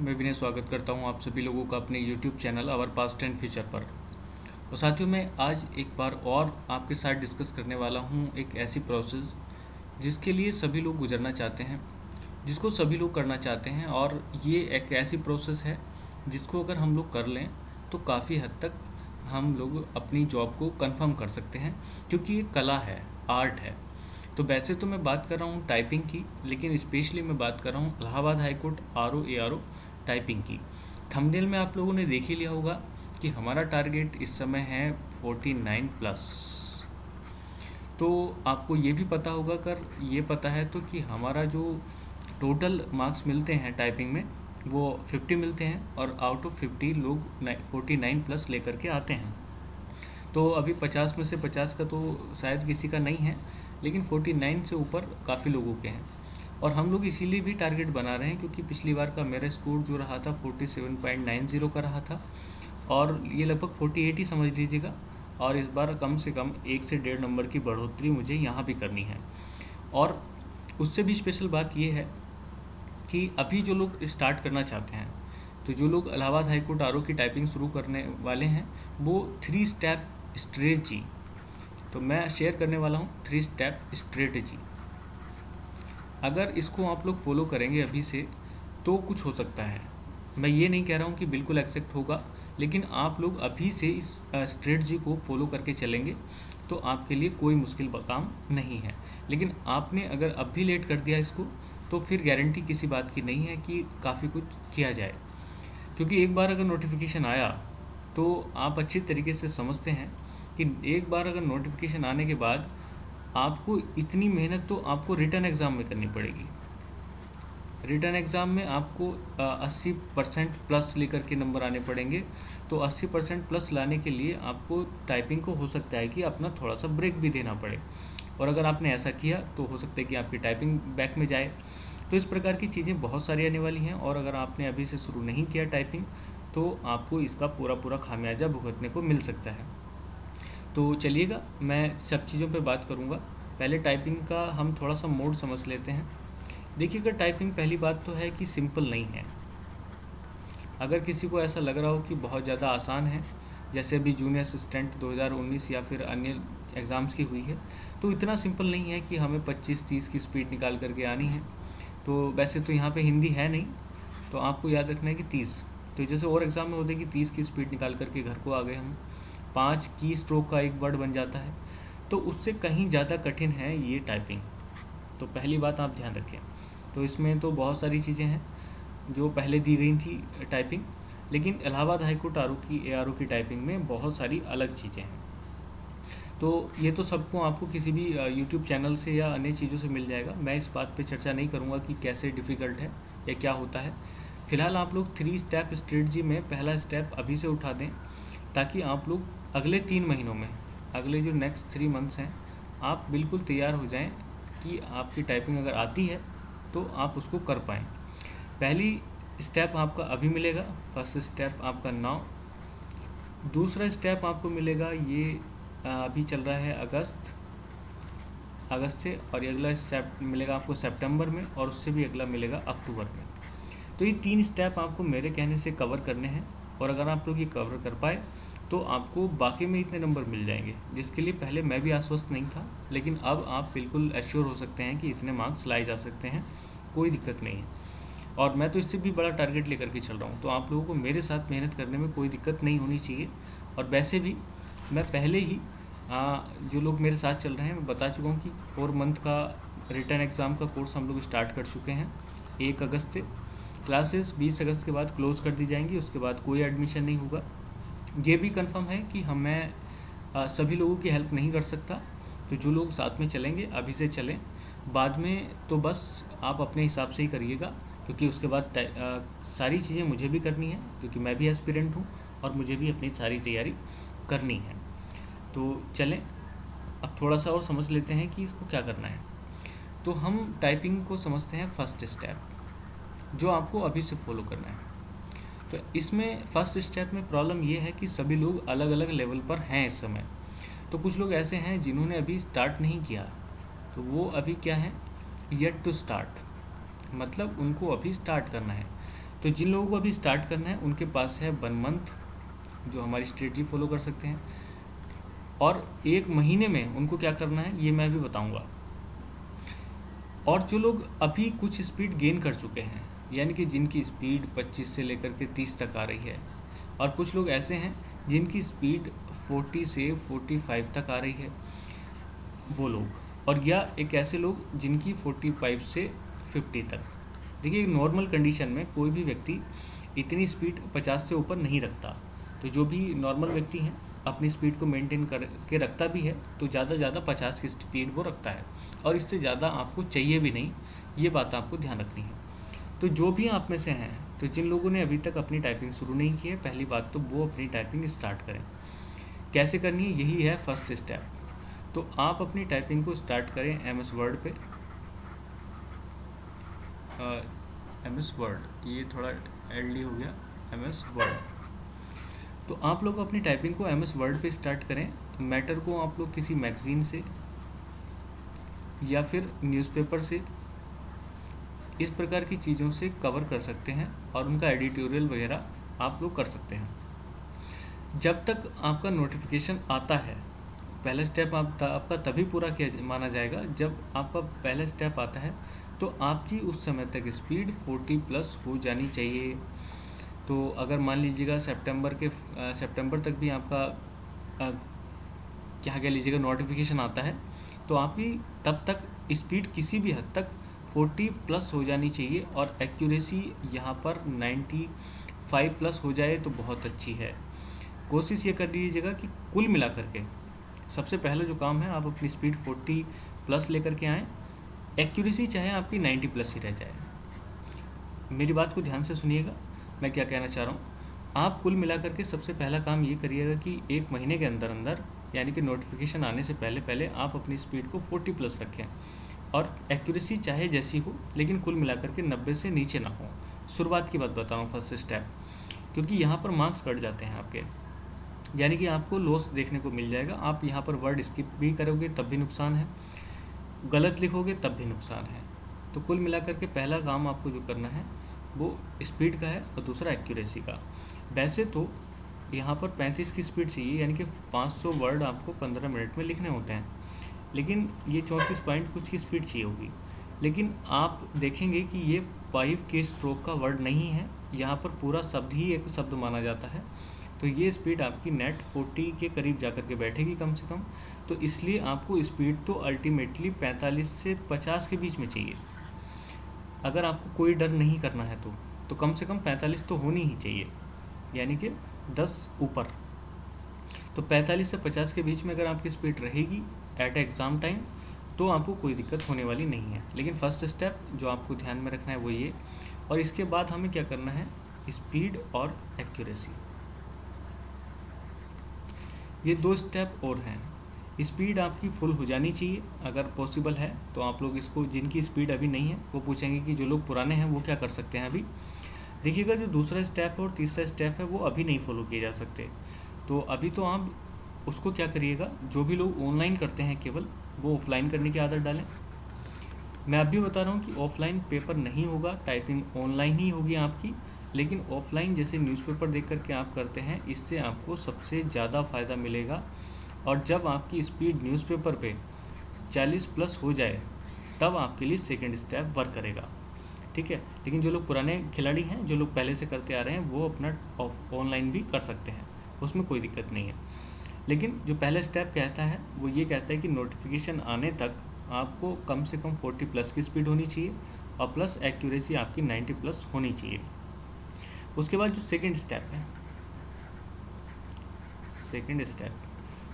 मैं विनय स्वागत करता हूं आप सभी लोगों का अपने YouTube channel our past and future पर। और साथियों, मैं आज एक बार और आपके साथ डिस्कस करने वाला हूं एक ऐसी प्रोसेस जिसके लिए सभी लोग गुजरना चाहते हैं, जिसको सभी लोग करना चाहते हैं। और ये एक ऐसी प्रोसेस है जिसको अगर हम लोग कर लें तो काफ़ी हद तक हम लोग अपनी जॉब को कंफर्म कर सकते हैं, क्योंकि ये कला है, आर्ट है। तो वैसे तो मैं बात कर रहा हूँ टाइपिंग की, लेकिन स्पेशली मैं बात कर रहा हूँ Allahabad high court RO ARO typing की। थंबनेल में आप लोगों ने देख ही लिया होगा कि हमारा टारगेट इस समय है 49 प्लस। तो आपको ये भी पता होगा, कर ये पता है तो कि हमारा जो टोटल मार्क्स मिलते हैं टाइपिंग में वो 50 मिलते हैं, और आउट ऑफ 50 लोग 49 प्लस लेकर के आते हैं। तो अभी 50 में से 50 का तो शायद किसी का नहीं है, लेकिन 49 से ऊपर काफ़ी लोगों के हैं। और हम लोग इसीलिए भी टारगेट बना रहे हैं क्योंकि पिछली बार का मेरा स्कोर जो रहा था 47.90 का रहा था, और ये लगभग 48 ही समझ लीजिएगा। और इस बार कम से कम 1 से 1.5 नंबर की बढ़ोतरी मुझे यहाँ भी करनी है। और उससे भी स्पेशल बात ये है कि अभी जो लोग स्टार्ट करना चाहते हैं, तो जो लोग इलाहाबाद हाई कोर्ट RO की टाइपिंग शुरू करने वाले हैं, वो 3 स्टेप स्ट्रेटजी, तो मैं शेयर करने वाला हूँ 3 स्टेप स्ट्रेटजी। अगर इसको आप लोग फॉलो करेंगे अभी से तो कुछ हो सकता है। मैं ये नहीं कह रहा हूँ कि बिल्कुल एक्सेप्ट होगा, लेकिन आप लोग अभी से इस स्ट्रेटजी को फॉलो करके चलेंगे तो आपके लिए कोई मुश्किल काम नहीं है। लेकिन आपने अगर अब भी लेट कर दिया इसको, तो फिर गारंटी किसी बात की नहीं है कि काफ़ी कुछ किया जाए। क्योंकि एक बार अगर नोटिफिकेशन आया तो आप अच्छी तरीके से समझते हैं कि एक बार अगर नोटिफिकेशन आने के बाद आपको इतनी मेहनत तो आपको रिटर्न एग्ज़ाम में करनी पड़ेगी। रिटर्न एग्ज़ाम में आपको 80% प्लस लेकर के नंबर आने पड़ेंगे। तो 80% प्लस लाने के लिए आपको टाइपिंग को हो सकता है कि अपना थोड़ा सा ब्रेक भी देना पड़े, और अगर आपने ऐसा किया तो हो सकता है कि आपकी टाइपिंग बैक में जाए। तो इस प्रकार की चीज़ें बहुत सारी आने वाली हैं, और अगर आपने अभी से शुरू नहीं किया टाइपिंग तो आपको इसका पूरा खामियाजा भुगतने को मिल सकता है। तो चलिएगा, मैं सब चीज़ों पे बात करूँगा। पहले टाइपिंग का हम थोड़ा सा मोड समझ लेते हैं। देखिएगा, टाइपिंग पहली बात तो है कि सिंपल नहीं है। अगर किसी को ऐसा लग रहा हो कि बहुत ज़्यादा आसान है, जैसे अभी जूनियर असिस्टेंट 2019 या फिर अन्य एग्ज़ाम्स की हुई है, तो इतना सिंपल नहीं है कि हमें 25-30 की स्पीड निकाल करके आनी है। तो वैसे तो यहाँ पे हिंदी है नहीं, तो आपको याद रखना है कि 30। तो जैसे और एग्ज़ाम में होता है कि 30 की स्पीड निकाल करके घर को आ गए हम, 5 की स्ट्रोक का एक वर्ड बन जाता है। तो उससे कहीं ज़्यादा कठिन है ये टाइपिंग। तो पहली बात आप ध्यान रखें। तो इसमें तो बहुत सारी चीज़ें हैं जो पहले दी गई थी टाइपिंग, लेकिन इलाहाबाद हाई कोर्ट ARO की टाइपिंग में बहुत सारी अलग चीज़ें हैं। तो ये तो सबको आपको किसी भी YouTube चैनल से या अन्य चीज़ों से मिल जाएगा। मैं इस बात पे चर्चा नहीं करूँगा कि कैसे डिफ़िकल्ट है या क्या होता है। फ़िलहाल आप लोग 3 स्टेप स्ट्रेटजी में पहला स्टेप अभी से उठा दें, ताकि आप लोग अगले 3 महीनों में, अगले जो नेक्स्ट 3 मंथ्स हैं, आप बिल्कुल तैयार हो जाएं कि आपकी टाइपिंग अगर आती है तो आप उसको कर पाएँ। पहली स्टेप आपका अभी मिलेगा, फर्स्ट स्टेप आपका नाउ। दूसरा स्टेप आपको मिलेगा, ये अभी चल रहा है अगस्त से, और ये अगला स्टेप मिलेगा आपको सितंबर में, और उससे भी अगला मिलेगा अक्टूबर में। तो ये 3 स्टेप आपको मेरे कहने से कवर करने हैं, और अगर आप लोग ये कवर कर पाए तो आपको बाकी में इतने नंबर मिल जाएंगे, जिसके लिए पहले मैं भी आश्वस्त नहीं था, लेकिन अब आप बिल्कुल एश्योर हो सकते हैं कि इतने मार्क्स लाए जा सकते हैं, कोई दिक्कत नहीं है। और मैं तो इससे भी बड़ा टारगेट लेकर के चल रहा हूँ, तो आप लोगों को मेरे साथ मेहनत करने में कोई दिक्कत नहीं होनी चाहिए। और वैसे भी मैं पहले ही जो लोग मेरे साथ चल रहे हैं, मैं बता चुका हूँ कि 4 मंथ का रिटर्न एग्ज़ाम का कोर्स हम लोग स्टार्ट कर चुके हैं 1 अगस्त से। क्लासेस 20 अगस्त के बाद क्लोज़ कर दी जाएंगी, उसके बाद कोई एडमिशन नहीं होगा। ये भी कंफर्म है कि मैं सभी लोगों की हेल्प नहीं कर सकता, तो जो लोग साथ में चलेंगे अभी से चलें, बाद में तो बस आप अपने हिसाब से ही करिएगा, क्योंकि उसके बाद सारी चीज़ें मुझे भी करनी है, क्योंकि मैं भी एस्पिरेंट हूँ और मुझे भी अपनी सारी तैयारी करनी है। तो चलें, अब थोड़ा सा और समझ लेते हैं कि इसको क्या करना है। तो हम टाइपिंग को समझते हैं फर्स्ट स्टेप, जो आपको अभी से फॉलो करना है। तो इसमें फर्स्ट स्टेप में प्रॉब्लम ये है कि सभी लोग अलग अलग लेवल पर हैं इस समय। तो कुछ लोग ऐसे हैं जिन्होंने अभी स्टार्ट नहीं किया, तो वो अभी क्या है, येट टू स्टार्ट, मतलब उनको अभी स्टार्ट करना है। तो जिन लोगों को अभी स्टार्ट करना है उनके पास है 1 मंथ, जो हमारी स्ट्रेटजी फॉलो कर सकते हैं, और 1 महीने में उनको क्या करना है ये मैं भी बताऊंगा। और जो लोग अभी कुछ स्पीड गेन कर चुके हैं, यानी कि जिनकी स्पीड 25 से लेकर के 30 तक आ रही है, और कुछ लोग ऐसे हैं जिनकी स्पीड 40 से 45 तक आ रही है, वो लोग, और या एक ऐसे लोग जिनकी 45 से 50 तक। देखिए नॉर्मल कंडीशन में कोई भी व्यक्ति इतनी स्पीड 50 से ऊपर नहीं रखता, तो जो भी नॉर्मल व्यक्ति हैं अपनी स्पीड को मेंटेन करके रखता भी है तो ज़्यादा 50 की स्पीड वो रखता है, और इससे ज़्यादा आपको चाहिए भी नहीं, ये बात आपको ध्यान रखनी है। तो जो भी आप में से हैं, तो जिन लोगों ने अभी तक अपनी टाइपिंग शुरू नहीं की है, पहली बात तो वो अपनी टाइपिंग स्टार्ट करें। कैसे करनी है, यही है फर्स्ट स्टेप। तो आप अपनी टाइपिंग को स्टार्ट करें MS वर्ड पे। MS वर्ड, ये थोड़ा एल्डी हो गया, MS वर्ड। तो आप लोग अपनी टाइपिंग को MS वर्ड पे स्टार्ट करें। मैटर को आप लोग किसी मैगज़ीन से या फिर न्यूज़पेपर से, इस प्रकार की चीज़ों से कवर कर सकते हैं, और उनका एडिटोरियल वगैरह आप लोग कर सकते हैं। जब तक आपका नोटिफिकेशन आता है, पहला स्टेप आपका तभी पूरा किया माना जाएगा जब आपका पहला स्टेप आता है, तो आपकी उस समय तक स्पीड 40+ हो जानी चाहिए। तो अगर मान लीजिएगा सितंबर तक भी आपका क्या कह लीजिएगा नोटिफिकेशन आता है, तो आपकी तब तक स्पीड किसी भी हद तक 40+ हो जानी चाहिए, और एक्यूरेसी यहाँ पर 95+ हो जाए तो बहुत अच्छी है। कोशिश ये कर लीजिएगा कि कुल मिला करके सबसे पहला जो काम है, आप अपनी स्पीड 40+ लेकर के आएँ, एक्यूरेसी चाहे आपकी 90+ ही रह जाए। मेरी बात को ध्यान से सुनिएगा, मैं क्या कहना चाह रहा हूँ। आप कुल मिलाकर के सबसे पहला काम ये करिएगा कि 1 महीने के अंदर अंदर, यानी कि नोटिफिकेशन आने से पहले आप अपनी स्पीड को 40+ रखें, और एक्यूरेसी चाहे जैसी हो, लेकिन कुल मिलाकर के 90 से नीचे ना हो। शुरुआत की बात बता रहा हूँ, फर्स्ट स्टेप, क्योंकि यहाँ पर मार्क्स कट जाते हैं आपके, यानी कि आपको लॉस देखने को मिल जाएगा। आप यहाँ पर वर्ड स्किप भी करोगे तब भी नुकसान है, गलत लिखोगे तब भी नुकसान है। तो कुल मिलाकर के पहला काम आपको जो करना है वो स्पीड का है, और दूसरा एक्यूरेसी का। वैसे तो यहाँ पर 35 की स्पीड चाहिए, यानी कि 500 वर्ड आपको 15 मिनट में लिखने होते हैं, लेकिन ये 34 पॉइंट कुछ की स्पीड चाहिए होगी। लेकिन आप देखेंगे कि ये 5 के स्ट्रोक का वर्ड नहीं है, यहाँ पर पूरा शब्द ही एक शब्द माना जाता है। तो ये स्पीड आपकी नेट 40 के करीब जाकर के बैठेगी कम से कम। तो इसलिए आपको स्पीड तो अल्टीमेटली 45 से 50 के बीच में चाहिए। अगर आपको कोई डर नहीं करना है तो कम से कम 45 तो होनी ही चाहिए, यानी कि 10 ऊपर। तो 45 से 50 के बीच में अगर आपकी स्पीड रहेगी एट एग्ज़ाम टाइम, तो आपको कोई दिक्कत होने वाली नहीं है। लेकिन फर्स्ट स्टेप जो आपको ध्यान में रखना है वो ये, और इसके बाद हमें क्या करना है, स्पीड और एक्यूरेसी, ये 2 स्टेप और हैं। स्पीड आपकी फुल हो जानी चाहिए अगर पॉसिबल है तो। आप लोग इसको, जिनकी स्पीड अभी नहीं है वो पूछेंगे कि जो लोग पुराने हैं वो क्या कर सकते हैं अभी। देखिएगा जो दूसरा स्टेप और तीसरा स्टेप है वो अभी नहीं फॉलो किए जा सकते। तो अभी तो आप उसको क्या करिएगा, जो भी लोग ऑनलाइन करते हैं केवल, वो ऑफलाइन करने की आदत डालें। मैं अभी बता रहा हूँ कि ऑफलाइन पेपर नहीं होगा, टाइपिंग ऑनलाइन ही होगी आपकी। लेकिन ऑफलाइन जैसे न्यूज़पेपर देख करके आप करते हैं, इससे आपको सबसे ज़्यादा फ़ायदा मिलेगा। और जब आपकी स्पीड न्यूज़पेपर पे 40+ हो जाए तब आपके लिए सेकंड स्टेप वर्क करेगा, ठीक है। लेकिन जो लोग पुराने खिलाड़ी हैं, जो लोग पहले से करते आ रहे हैं, वो अपना ऑनलाइन भी कर सकते हैं, उसमें कोई दिक्कत नहीं है। लेकिन जो पहला स्टेप कहता है वो ये कहता है कि नोटिफिकेशन आने तक आपको कम से कम 40+ की स्पीड होनी चाहिए, और प्लस एक्यूरेसी आपकी 90+ होनी चाहिए। उसके बाद जो सेकंड स्टेप है,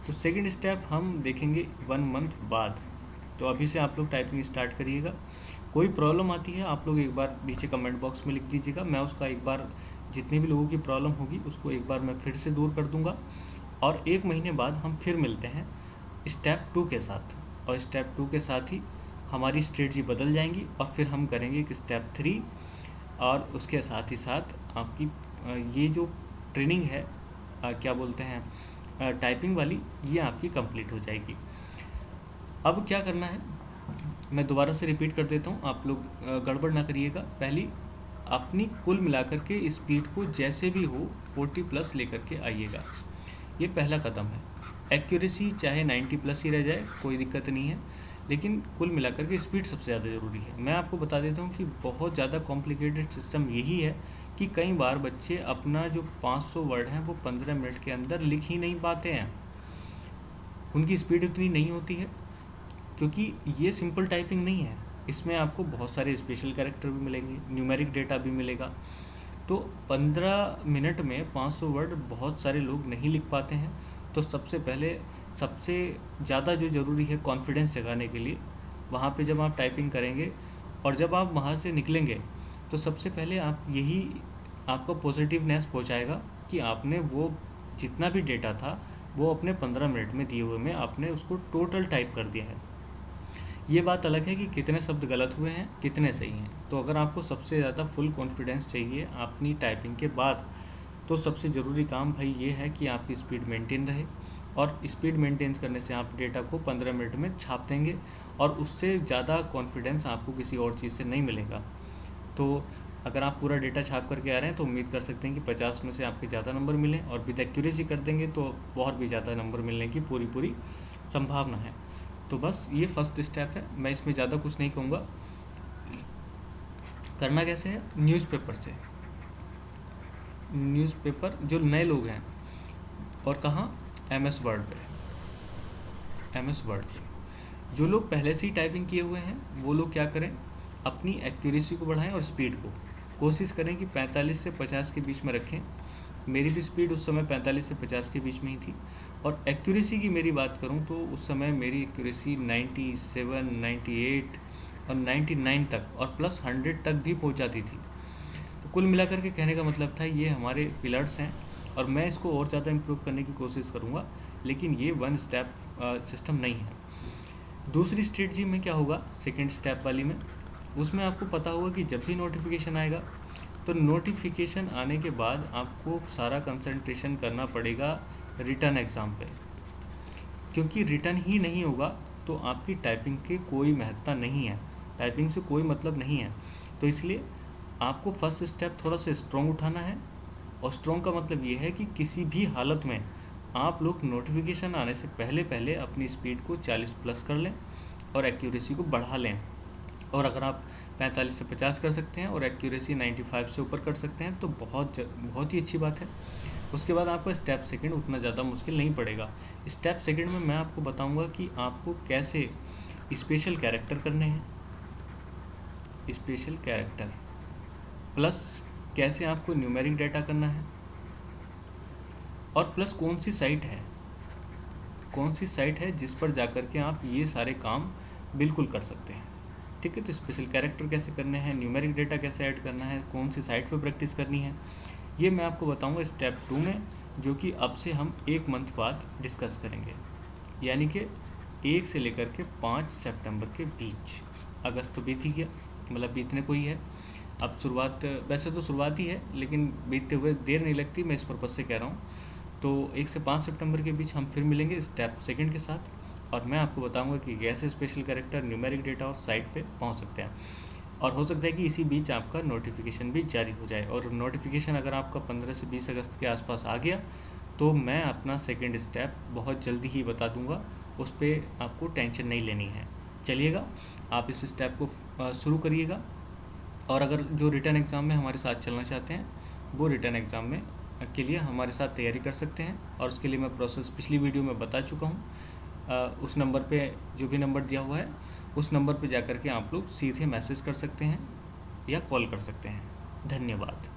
तो सेकंड स्टेप हम देखेंगे 1 मंथ बाद। तो अभी से आप लोग टाइपिंग स्टार्ट करिएगा। कोई प्रॉब्लम आती है आप लोग एक बार नीचे कमेंट बॉक्स में लिख दीजिएगा, मैं उसका एक बार, जितने भी लोगों की प्रॉब्लम होगी उसको एक बार मैं फिर से दूर कर दूंगा। और 1 महीने बाद हम फिर मिलते हैं स्टेप 2 के साथ, और स्टेप 2 के साथ ही हमारी स्ट्रेटजी बदल जाएंगी, और फिर हम करेंगे एक स्टेप 3, और उसके साथ ही साथ आपकी ये जो ट्रेनिंग है क्या बोलते हैं टाइपिंग वाली, ये आपकी कंप्लीट हो जाएगी। अब क्या करना है मैं दोबारा से रिपीट कर देता हूँ, आप लोग गड़बड़ ना करिएगा। पहली अपनी कुल मिलाकर के स्पीड को जैसे भी हो 40+ लेकर के आइएगा। ये पहला कदम है। एक्यूरेसी चाहे 90+ ही रह जाए, कोई दिक्कत नहीं है, लेकिन कुल मिलाकर के स्पीड सबसे ज़्यादा ज़रूरी है। मैं आपको बता देता हूँ कि बहुत ज़्यादा कॉम्प्लिकेटेड सिस्टम यही है कि कई बार बच्चे अपना जो 500 वर्ड हैं वो 15 मिनट के अंदर लिख ही नहीं पाते हैं। उनकी स्पीड उतनी नहीं होती है, क्योंकि ये सिंपल टाइपिंग नहीं है। इसमें आपको बहुत सारे स्पेशल कैरेक्टर भी मिलेंगे, न्यूमेरिक डेटा भी मिलेगा। तो 15 मिनट में 500 वर्ड बहुत सारे लोग नहीं लिख पाते हैं। तो सबसे पहले सबसे ज़्यादा जो ज़रूरी है कॉन्फिडेंस जगाने के लिए, वहाँ पे जब आप टाइपिंग करेंगे और जब आप वहाँ से निकलेंगे तो सबसे पहले आप यही आपको पॉजिटिवनेस पहुँचाएगा कि आपने वो जितना भी डेटा था वो अपने 15 मिनट में दिए हुए में आपने उसको टोटल टाइप कर दिया है। ये बात अलग है कि कितने शब्द गलत हुए हैं, कितने सही हैं। तो अगर आपको सबसे ज़्यादा फुल कॉन्फिडेंस चाहिए अपनी टाइपिंग के बाद, तो सबसे ज़रूरी काम भाई ये है कि आपकी स्पीड मेंटेन रहे, और स्पीड मेंटेन करने से आप डेटा को 15 मिनट में छाप देंगे, और उससे ज़्यादा कॉन्फिडेंस आपको किसी और चीज़ से नहीं मिलेगा। तो अगर आप पूरा डेटा छाप करके आ रहे हैं तो उम्मीद कर सकते हैं कि 50 में से आपके ज़्यादा नंबर मिलें, और विद एक्यूरेसी कर देंगे तो और भी ज़्यादा नंबर मिलने की पूरी संभावना है। तो बस ये फर्स्ट स्टेप है, मैं इसमें ज़्यादा कुछ नहीं कहूँगा। करना कैसे है? न्यूज़पेपर से। न्यूज़पेपर जो नए लोग हैं, और कहाँ? MS वर्ड पे। MS वर्ड पे जो लोग पहले से ही टाइपिंग किए हुए हैं वो लोग क्या करें, अपनी एक्यूरेसी को बढ़ाएं और स्पीड को कोशिश करें कि 45 से 50 के बीच में रखें। मेरी भी स्पीड उस समय 45 से 50 के बीच में ही थी, और एक्यूरेसी की मेरी बात करूं तो उस समय मेरी एक्यूरेसी 97, 98 और 99 तक और प्लस 100 तक भी पहुंच जाती थी। तो कुल मिलाकर के कहने का मतलब था ये हमारे पिलर्स हैं, और मैं इसको और ज़्यादा इम्प्रूव करने की कोशिश करूँगा, लेकिन ये वन स्टेप सिस्टम नहीं है। दूसरी स्ट्रेटजी में क्या होगा, सेकेंड स्टेप वाली में, उसमें आपको पता होगा कि जब भी नोटिफिकेशन आएगा तो नोटिफिकेशन आने के बाद आपको सारा कंसंट्रेशन करना पड़ेगा रिटन एग्ज़ाम पे, क्योंकि रिटन ही नहीं होगा तो आपकी टाइपिंग की कोई महत्ता नहीं है, टाइपिंग से कोई मतलब नहीं है। तो इसलिए आपको फर्स्ट स्टेप थोड़ा सा स्ट्रॉन्ग उठाना है, और स्ट्रॉन्ग का मतलब ये है कि किसी भी हालत में आप लोग नोटिफिकेशन आने से पहले अपनी स्पीड को 40+ कर लें और एक्यूरेसी को बढ़ा लें। और अगर आप 45 से 50 कर सकते हैं और एक्यूरेसी 95 से ऊपर कर सकते हैं तो बहुत ही अच्छी बात है। उसके बाद आपका स्टेप सेकंड उतना ज़्यादा मुश्किल नहीं पड़ेगा। स्टेप सेकंड में मैं आपको बताऊंगा कि आपको कैसे स्पेशल कैरेक्टर करने हैं, स्पेशल कैरेक्टर प्लस कैसे आपको न्यूमेरिक डेटा करना है, और प्लस कौन सी साइट है जिस पर जाकर के आप ये सारे काम बिल्कुल कर सकते हैं। ठीक है, तो स्पेशल कैरेक्टर कैसे करने हैं, न्यूमेरिक डेटा कैसे ऐड करना है, कौन सी साइट पर प्रैक्टिस करनी है, ये मैं आपको बताऊंगा स्टेप 2 में, जो कि अब से हम 1 मंथ बाद डिस्कस करेंगे, यानी कि 1 से लेकर के 5 सितंबर के बीच। अगस्त तो बीत ही गया, मतलब बीतने को ही है। अब शुरुआत, वैसे तो शुरुआत ही है, लेकिन बीतते हुए देर नहीं लगती, मैं इस पर्पज़ से कह रहा हूँ। तो 1 से 5 सितंबर के बीच हम फिर मिलेंगे स्टेप सेकंड के साथ, और मैं आपको बताऊंगा कि कैसे स्पेशल कैरेक्टर, न्यूमेरिक डेटा और साइट पे पहुंच सकते हैं। और हो सकता है कि इसी बीच आपका नोटिफिकेशन भी जारी हो जाए, और नोटिफिकेशन अगर आपका 15 से 20 अगस्त के आसपास आ गया तो मैं अपना सेकंड स्टेप बहुत जल्दी ही बता दूंगा, उस पर आपको टेंशन नहीं लेनी है। चलिएगा, आप इस स्टेप को शुरू करिएगा, और अगर जो रिटर्न एग्ज़ाम में हमारे साथ चलना चाहते हैं वो रिटर्न एग्ज़ाम में के लिए हमारे साथ तैयारी कर सकते हैं, और उसके लिए मैं प्रोसेस पिछली वीडियो में बता चुका हूँ। उस नंबर पे, जो भी नंबर दिया हुआ है उस नंबर पे जाकर के आप लोग सीधे मैसेज कर सकते हैं या कॉल कर सकते हैं। धन्यवाद।